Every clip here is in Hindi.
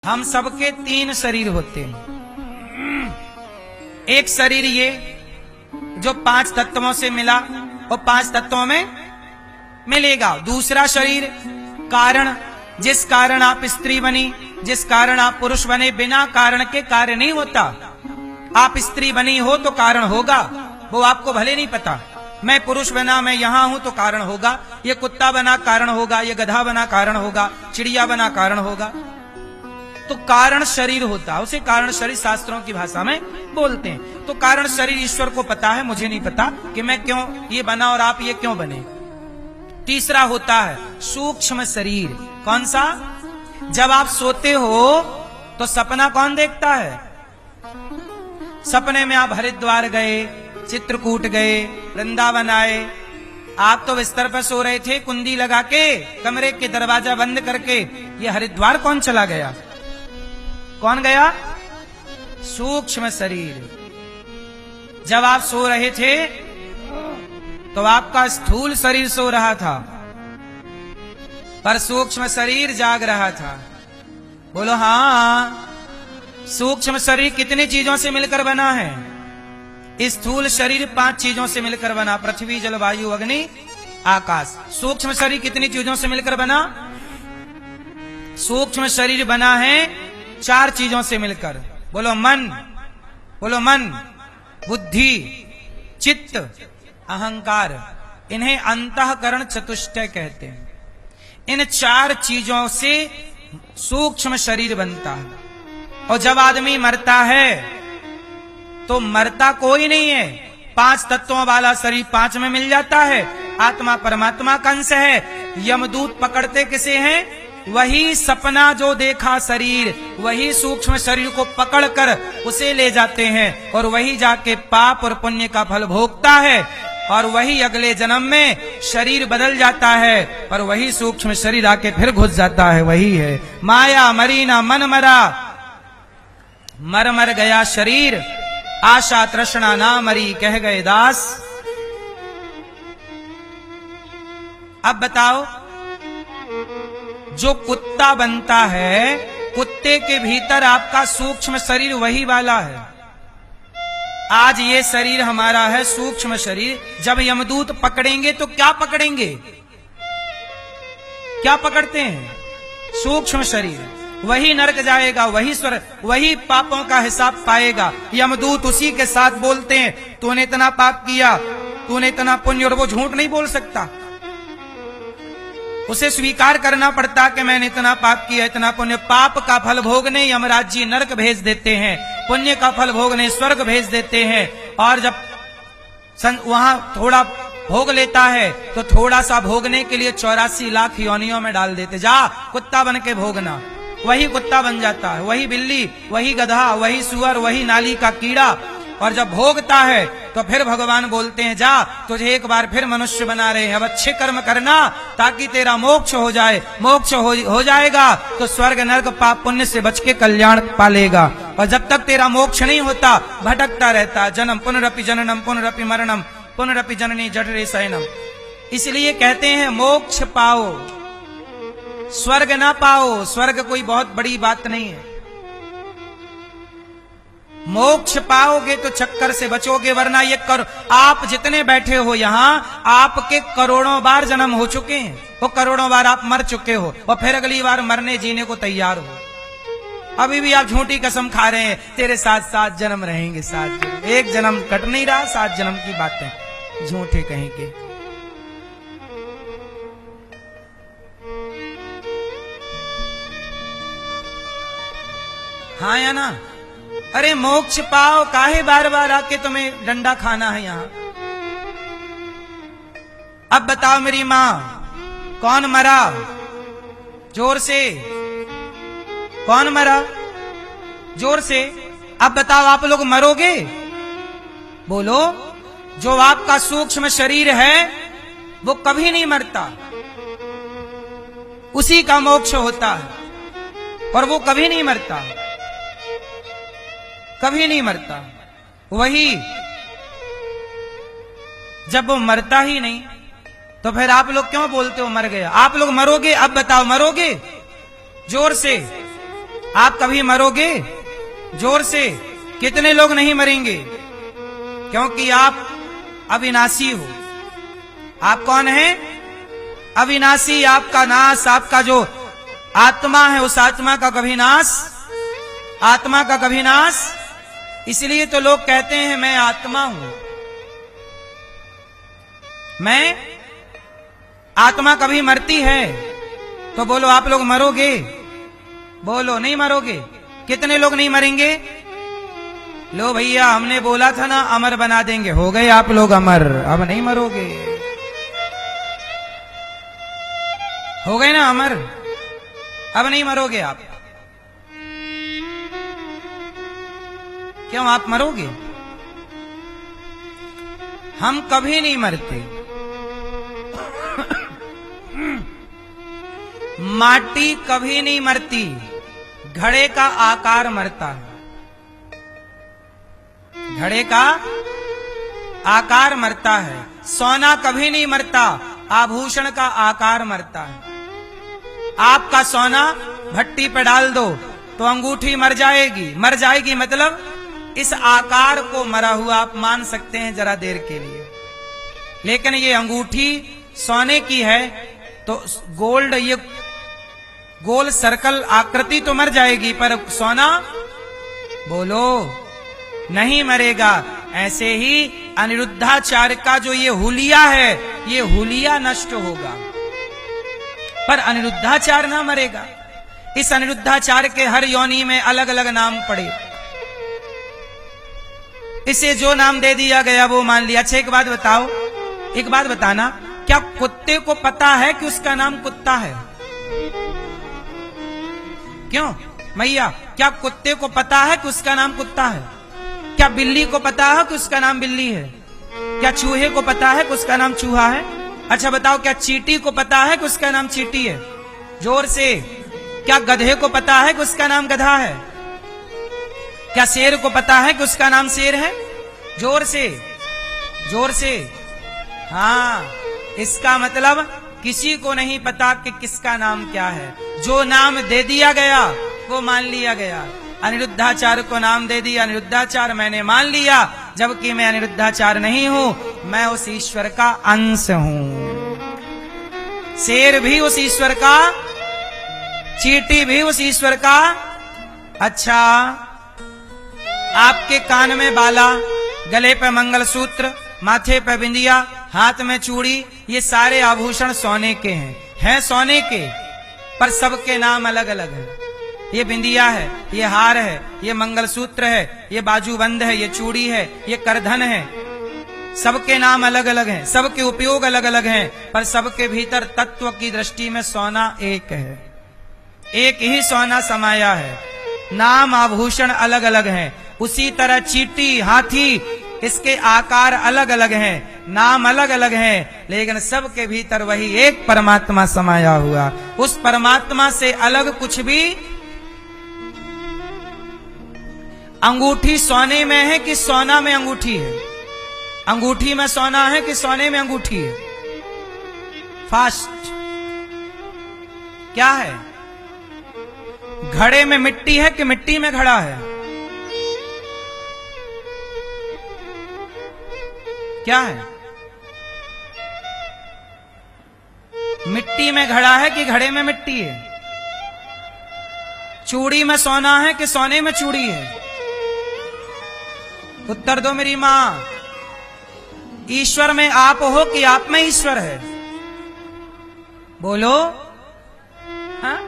हम सबके तीन शरीर होते हैं। एक शरीर ये जो पांच तत्वों से मिला और पांच तत्वों में मिलेगा। दूसरा शरीर कारण, जिस कारण आप स्त्री बनी, जिस कारण आप पुरुष बने, बिना कारण के कार्य नहीं होता। आप स्त्री बनी हो तो कारण होगा, वो आपको भले नहीं पता। मैं पुरुष बना, मैं यहां हूं तो कारण होगा। ये कुत्ता बना कारण होगा, ये गधा बना कारण होगा, चिड़िया बना कारण होगा। तो कारण शरीर होता है, उसे कारण शरीर शास्त्रों की भाषा में बोलते हैं। तो कारण शरीर ईश्वर को पता है, मुझे नहीं पता कि मैं क्यों ये बना और आप ये क्यों बने। तीसरा होता है सूक्ष्म शरीर। कौन सा? जब आप सोते हो तो सपना कौन देखता है? सपने में आप हरिद्वार गए, चित्रकूट गए, वृंदावन आए। आप तो बिस्तर पर सो रहे थे कुंडी लगा के, कमरे के दरवाजा बंद करके। ये हरिद्वार कौन चला गया? कौन गया? सूक्ष्म शरीर। जब आप सो रहे थे तो आपका स्थूल शरीर सो रहा था, पर सूक्ष्म शरीर जाग रहा था। बोलो हाँ। सूक्ष्म शरीर कितनी चीजों से मिलकर बना है? स्थूल शरीर पांच चीजों से मिलकर बना, पृथ्वी, जल, वायु, अग्नि, आकाश। सूक्ष्म शरीर कितनी चीजों से मिलकर बना? सूक्ष्म शरीर बना है चार चीजों से मिलकर। बोलो मन, बोलो मन, बुद्धि, चित्त, अहंकार। इन्हें अंतःकरण चतुष्टय कहते हैं। इन चार चीजों से सूक्ष्म शरीर बनता है। और जब आदमी मरता है तो मरता कोई नहीं है, पांच तत्वों वाला शरीर पांच में मिल जाता है। आत्मा परमात्मा का अंश है। यमदूत पकड़ते किसे हैं? वही सपना जो देखा शरीर, वही सूक्ष्म शरीर को पकड़कर उसे ले जाते हैं और वही जाके पाप और पुण्य का फल भोगता है। और वही अगले जन्म में शरीर बदल जाता है और वही सूक्ष्म शरीर आके फिर घुस जाता है। वही है माया मरी ना मन मरा, मर मर गया शरीर, आशा तृष्णा ना मरी, कह गए दास। अब बताओ, जो कुत्ता बनता है, कुत्ते के भीतर आपका सूक्ष्म शरीर वही वाला है। आज ये शरीर हमारा है सूक्ष्म शरीर। जब यमदूत पकड़ेंगे तो क्या पकड़ेंगे? क्या पकड़ते हैं? सूक्ष्म शरीर। वही नरक जाएगा, वही स्वर्ग, वही पापों का हिसाब पाएगा। यमदूत उसी के साथ बोलते हैं, तूने इतना पाप किया, तूने इतना पुण्य। और वो झूठ नहीं बोल सकता, उसे स्वीकार करना पड़ता कि मैंने इतना पाप किया, इतना पुण्य। पाप का फल भोगने यमराज जी नरक भेज देते हैं, पुण्य का फल भोगने स्वर्ग भेज देते हैं। और जब वहां थोड़ा भोग लेता है तो थोड़ा सा भोगने के लिए 84 लाख योनियों में डाल देते। जा कुत्ता बन के भोगना। वही कुत्ता बन जाता है, वही बिल्ली, वही गधा, वही सुअर, वही नाली का कीड़ा। और जब भोगता है तो फिर भगवान बोलते हैं, जा तुझे एक बार फिर मनुष्य बना रहे हैं, अब अच्छे कर्म करना ताकि तेरा मोक्ष हो जाए। मोक्ष हो जाएगा तो स्वर्ग नरक पाप पुण्य से बच के कल्याण पालेगा। और जब तक तेरा मोक्ष नहीं होता भटकता रहता, जन्म पुनरपि जननम पुनरपि मरणम पुनरपि जननी जठरे शयनम। इसलिए कहते हैं मोक्ष पाओ, स्वर्ग ना पाओ। स्वर्ग कोई बहुत बड़ी बात नहीं है। मोक्ष पाओगे तो चक्कर से बचोगे, वरना ये आप जितने बैठे हो यहां, आपके करोड़ों बार जन्म हो चुके हैं। वो करोड़ों बार आप मर चुके हो और फिर अगली बार मरने जीने को तैयार हो। अभी भी आप झूठी कसम खा रहे हैं, तेरे साथ 7 जन्म रहेंगे, 7 जन्म। एक जन्म कट नहीं रहा, 7 जन्म की बातें झूठे कहेंगे। हाँ या ना? अरे मोक्ष पाओ, काहे बार बार आके तुम्हें डंडा खाना है यहां? अब बताओ मेरी मां, कौन मरा? जोर से। कौन मरा? जोर से। अब बताओ, आप लोग मरोगे? बोलो। जो आपका सूक्ष्म शरीर है वो कभी नहीं मरता, उसी का मोक्ष होता है। और वो कभी नहीं मरता, कभी नहीं मरता। वही जब वो मरता ही नहीं तो फिर आप लोग क्यों बोलते हो मर गया? आप लोग मरोगे? अब बताओ, मरोगे? जोर से। आप कभी मरोगे? जोर से, कितने लोग नहीं मरेंगे? क्योंकि आप अविनाशी हो। आप कौन हैं? अविनाशी। आपका नाश, आपका जो आत्मा है, उस आत्मा का कभी नाश, आत्मा का कभी नाश। इसलिए तो लोग कहते हैं मैं आत्मा हूं, मैं आत्मा कभी मरती है? तो बोलो आप लोग मरोगे? बोलो नहीं मरोगे। कितने लोग नहीं मरेंगे? लो भैया, हमने बोला था ना अमर बना देंगे, हो गए आप लोग अमर, अब नहीं मरोगे। हो गए ना अमर, अब नहीं मरोगे आप। क्यों आप मरोगे? हम कभी नहीं मरते। माटी कभी नहीं मरती, घड़े का आकार मरता है। घड़े का आकार मरता है। सोना कभी नहीं मरता, आभूषण का आकार मरता है। आपका सोना भट्टी पे डाल दो तो अंगूठी मर जाएगी। मर जाएगी मतलब इस आकार को मरा हुआ आप मान सकते हैं जरा देर के लिए। लेकिन ये अंगूठी सोने की है तो गोल्ड, ये गोल सर्कल आकृति तो मर जाएगी, पर सोना बोलो नहीं मरेगा। ऐसे ही अनिरुद्धाचार्य का जो ये हुलिया है, ये हुलिया नष्ट होगा, पर अनिरुद्धाचार्य ना मरेगा। इस अनिरुद्धाचार्य के हर योनि में अलग अलग नाम पड़े, इसे जो नाम दे दिया गया वो मान लिया। अच्छा एक बात बताओ, एक बात बताना, क्या कुत्ते को पता है कि उसका नाम कुत्ता है? क्यों मैया, क्या कुत्ते को पता है कि उसका नाम कुत्ता है? क्या बिल्ली को पता है कि उसका नाम बिल्ली है? क्या चूहे को पता है कि उसका नाम चूहा है? अच्छा बताओ, क्या चींटी को पता है कि उसका नाम चींटी है? जोर से। क्या गधे को पता है कि उसका नाम गधा है? क्या शेर को पता है कि उसका नाम शेर है? जोर से, जोर से। हाँ, इसका मतलब किसी को नहीं पता कि किसका नाम क्या है। जो नाम दे दिया गया वो मान लिया गया। अनिरुद्धाचार्य को नाम दे दिया अनिरुद्धाचार्य, मैंने मान लिया, जबकि मैं अनिरुद्धाचार्य नहीं हूं, मैं उस ईश्वर का अंश हूं। शेर भी उस ईश्वर का, चींटी भी उस ईश्वर का। अच्छा, आपके कान में बाला, गले पे मंगलसूत्र, माथे पे बिंदिया, हाथ में चूड़ी, ये सारे आभूषण सोने के हैं सोने के, पर सबके नाम अलग अलग हैं। ये बिंदिया है, ये हार है, ये मंगलसूत्र है, ये बाजूबंद है, ये चूड़ी है, ये करधन है, सबके नाम अलग अलग हैं, सबके उपयोग अलग अलग हैं, पर सबके भीतर तत्व की दृष्टि में सोना एक है, एक ही सोना समाया है। नाम आभूषण अलग अलग हैं। उसी तरह चींटी, हाथी, इसके आकार अलग अलग हैं, नाम अलग अलग हैं, लेकिन सबके भीतर वही एक परमात्मा समाया हुआ। उस परमात्मा से अलग कुछ भी। अंगूठी सोने में है कि सोना में अंगूठी है? अंगूठी में सोना है कि सोने में अंगूठी है? फास्ट क्या है? घड़े में मिट्टी है कि मिट्टी में घड़ा है? क्या है? मिट्टी में घड़ा है कि घड़े में मिट्टी है? चूड़ी में सोना है कि सोने में चूड़ी है? उत्तर दो मेरी मां। ईश्वर में आप हो कि आप में ईश्वर है? बोलो। हाँ,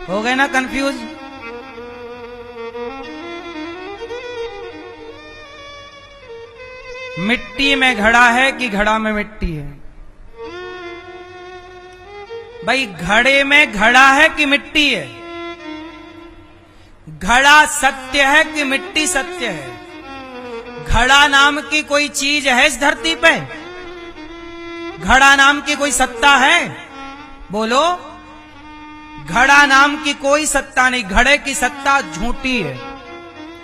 हो गए ना कंफ्यूज? मिट्टी में घड़ा है कि घड़ा में मिट्टी है? भाई घड़े में घड़ा है कि मिट्टी है? घड़ा सत्य है कि मिट्टी सत्य है? घड़ा नाम की कोई चीज है इस धरती पे? घड़ा नाम की कोई सत्ता है? बोलो। घड़ा नाम की कोई सत्ता नहीं। घड़े की सत्ता झूठी है,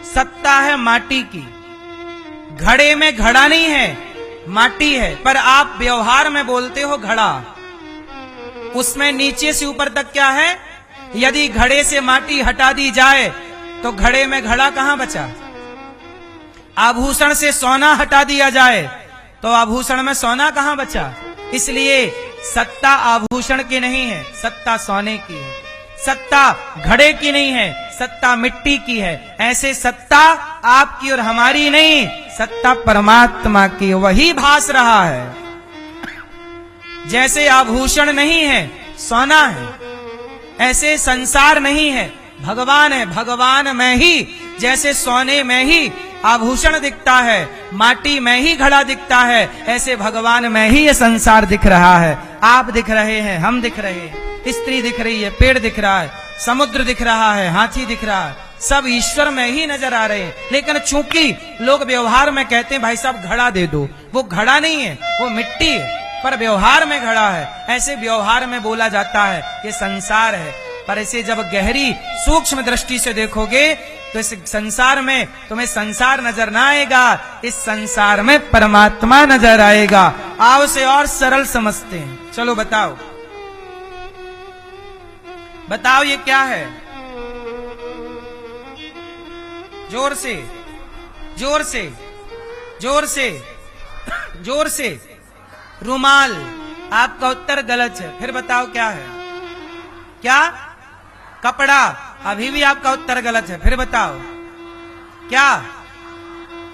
सत्ता है माटी की। घड़े में घड़ा नहीं है, माटी है, पर आप व्यवहार में बोलते हो घड़ा। उसमें नीचे से ऊपर तक क्या है? यदि घड़े से माटी हटा दी जाए तो घड़े में घड़ा कहां बचा? आभूषण से सोना हटा दिया जाए तो आभूषण में सोना कहां बचा? इसलिए सत्ता आभूषण की नहीं है, सत्ता सोने की है। सत्ता घड़े की नहीं है, सत्ता मिट्टी की है। ऐसे सत्ता आपकी और हमारी नहीं, सत्ता परमात्मा की, वही भास रहा है। जैसे आभूषण नहीं है, सोना है, ऐसे संसार नहीं है, भगवान है। भगवान में ही जैसे सोने में ही आभूषण दिखता है, माटी में ही घड़ा दिखता है, ऐसे भगवान में ही ये संसार दिख रहा है। आप दिख रहे हैं, हम दिख रहे हैं, स्त्री दिख रही है, पेड़ दिख रहा है, समुद्र दिख रहा है, हाथी दिख रहा है, सब ईश्वर में ही नजर आ रहे हैं। लेकिन चूंकि लोग व्यवहार में कहते हैं भाई साहब घड़ा दे दो, वो घड़ा नहीं है, वो मिट्टी है, पर व्यवहार में घड़ा है। ऐसे व्यवहार में बोला जाता है ये संसार है, पर इसे जब गहरी सूक्ष्म दृष्टि से देखोगे तो इस संसार में तुम्हें संसार नजर ना आएगा, इस संसार में परमात्मा नजर आएगा। आओ से और सरल समझते हैं। चलो बताओ, बताओ ये क्या है? जोर से, जोर से, जोर से, जोर से। रुमाल। आपका उत्तर गलत है। फिर बताओ क्या है? क्या? कपड़ा। अभी भी आपका उत्तर गलत है। फिर बताओ क्या?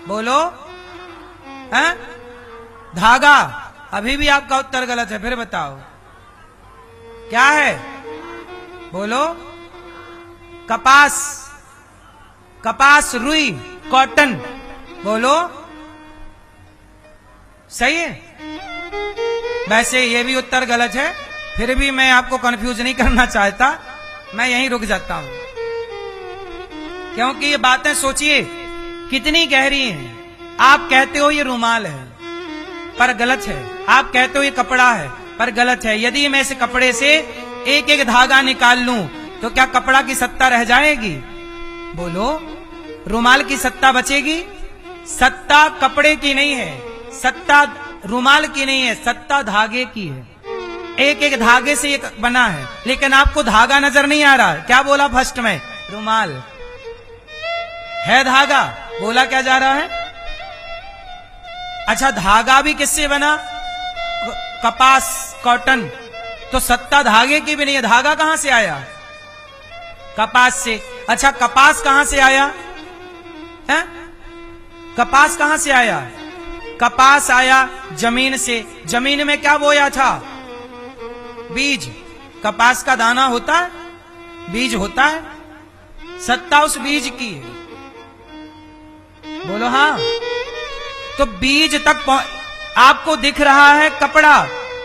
बोलो। है? धागा। अभी भी आपका उत्तर गलत है। फिर बताओ क्या है? बोलो। कपास। कपास, रुई, कॉटन। बोलो। सही है? वैसे ये भी उत्तर गलत है, फिर भी मैं आपको कंफ्यूज नहीं करना चाहता, मैं यहीं रुक जाता हूं, क्योंकि ये बातें सोचिए कितनी गहरी हैं। आप कहते हो ये रुमाल है, पर गलत है। आप कहते हो ये कपड़ा है, पर गलत है। यदि मैं इस कपड़े से एक एक धागा निकाल लूं तो क्या कपड़ा की सत्ता रह जाएगी? बोलो। रुमाल की सत्ता बचेगी? सत्ता कपड़े की नहीं है, सत्ता रुमाल की नहीं है, सत्ता धागे की है। एक एक धागे से एक बना है, लेकिन आपको धागा नजर नहीं आ रहा। क्या बोला फर्स्ट में? रुमाल है, धागा बोला क्या जा रहा है? अच्छा, धागा भी किससे बना? कपास, कॉटन। तो सत्ता धागे की भी नहीं है। धागा कहां से आया? कपास से। अच्छा, कपास कहां से आया है? कपास कहां से आया? कपास आया जमीन से। जमीन में क्या बोया था? बीज। कपास का दाना होता है, बीज होता है, सत्ता उस बीज की है। बोलो हाँ। तो बीज तक आपको दिख रहा है कपड़ा,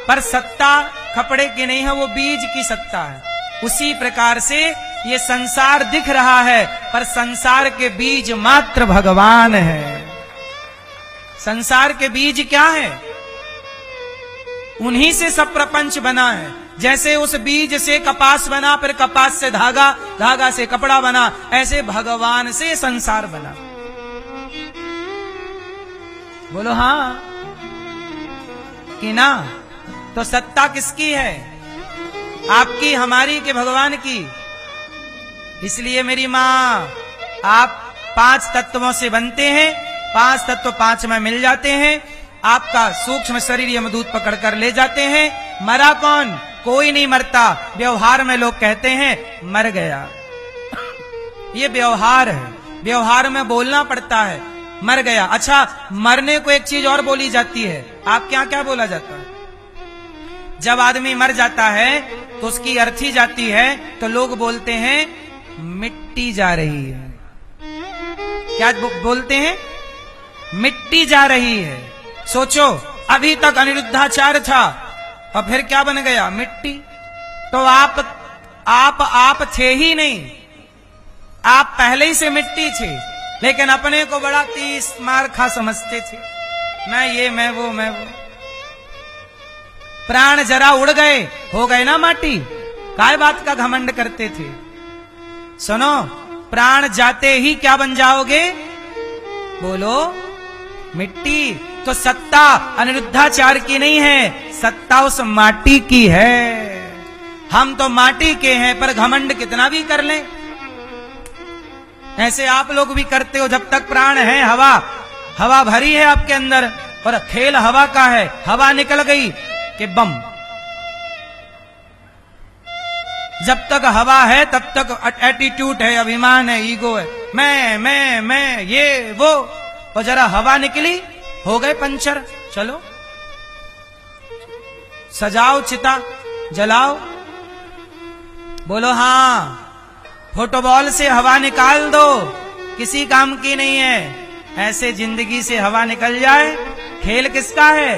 पर सत्ता कपड़े की नहीं है, वो बीज की सत्ता है। उसी प्रकार से ये संसार दिख रहा है, पर संसार के बीज मात्र भगवान है। संसार के बीज क्या है? उन्हीं से सब प्रपंच बना है। जैसे उस बीज से कपास बना, फिर कपास से धागा, धागा से कपड़ा बना, ऐसे भगवान से संसार बना। बोलो हाँ कि ना? तो सत्ता किसकी है? आपकी, हमारी, कि भगवान की? इसलिए मेरी मां, आप 5 तत्वों से बनते हैं, 5 तत्व 5 में मिल जाते हैं। आपका सूक्ष्म शरीर यमदूत पकड़ कर ले जाते हैं। मरा कौन? कोई नहीं मरता। व्यवहार में लोग कहते हैं मर गया। ये व्यवहार है, व्यवहार में बोलना पड़ता है मर गया। अच्छा, मरने को एक चीज और बोली जाती है। आप क्या क्या बोला जाता है? जब आदमी मर जाता है तो उसकी अर्थी जाती है, तो लोग बोलते हैं मिट्टी जा रही है। क्या बोलते हैं? मिट्टी जा रही है। सोचो, अभी तक अनिरुद्धाचार्य था और फिर क्या बन गया? मिट्टी। तो आप थे ही नहीं, आप पहले ही से मिट्टी थे, लेकिन अपने को बड़ा तीस मार खा समझते थे। मैं ये, मैं वो, मैं वो। प्राण जरा उड़ गए, हो गए ना माटी। काय बात का घमंड करते थे? सुनो, प्राण जाते ही क्या बन जाओगे? बोलो। मिट्टी। तो सत्ता अनिरुद्धाचार्य की नहीं है, सत्ता उस माटी की है। हम तो माटी के हैं, पर घमंड कितना भी कर लें। ऐसे आप लोग भी करते हो। जब तक प्राण है, हवा भरी है आपके अंदर, और खेल हवा का है। हवा निकल गई कि बम। जब तक हवा है तब तक एटीट्यूड है, अभिमान है, ईगो है, मैं ये वो। और जरा हवा निकली, हो गए पंचर। चलो सजाओ, चिता जलाओ, बोलो हाँ। फुटबॉल से हवा निकाल दो, किसी काम की नहीं है। ऐसे जिंदगी से हवा निकल जाए, खेल किसका है?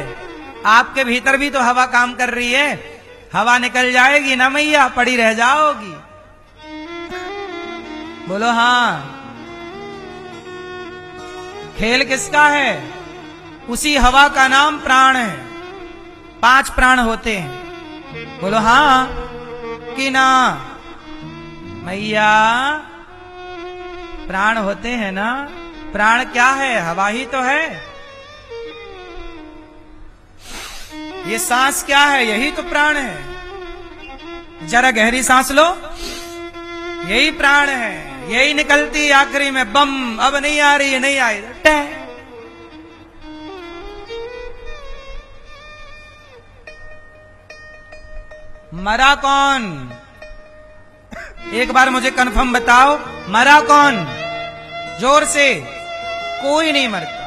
आपके भीतर भी तो हवा काम कर रही है। हवा निकल जाएगी ना मैया, पड़ी रह जाओगी। बोलो हाँ। खेल किसका है? उसी हवा का नाम प्राण है। 5 प्राण होते हैं। बोलो हाँ कि ना मैया? प्राण होते हैं ना। प्राण क्या है? हवा ही तो है। ये सांस क्या है? यही तो प्राण है। जरा गहरी सांस लो, यही प्राण है। यही निकलती आखिरी में बम। अब नहीं आ रही है, नहीं आई, मरा कौन? एक बार मुझे कंफर्म बताओ, मरा कौन? जोर से। कोई नहीं मरता।